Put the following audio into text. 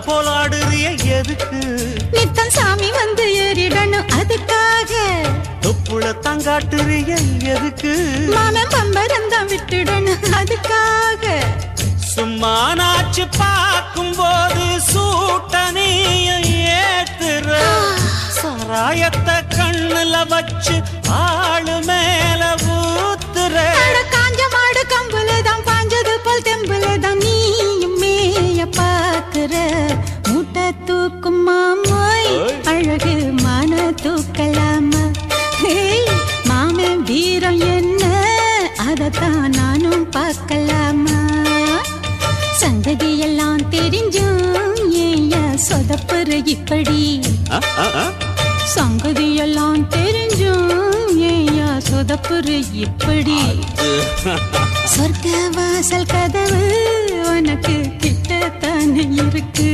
போலாடுறிய எதுக்கு? நித்தம் சாமி வந்து ஏறிடணும் அதுக்காக. தொப்புள தங்காட்டுறிய எதுக்கு? மாமன் பம்பரந்தான் விட்டுடணும் அதுக்காக. சும்மா நாச்சு பார்க்கும் போது சூட்டனைய ஏத்துற சாராயத்தை கண்ணுல வச்சு ஆளு மேல ஊத்துற. காஞ்ச மாடு கம்புலதான் பாஞ்சது போல் தெம்புலதான் நீயும் மேய பாக்குற. மூட்டை தூக்கும் மாமாய் அழகு மான தூக்கலாமா? மாமன் வீரம் என்ன அதத்தான் நானும் பார்க்கலாமா? சங்கதி எல்லாம் தெரிஞ்சும் ஏயா சொதப்புற இப்படி? சங்கதி எல்லாம் தெரிஞ்சும் ஏயா சொதப்புற இப்படி? சொர்க்க வாசல் கதவு உனக்கு கிட்டத்தானே இருக்கு.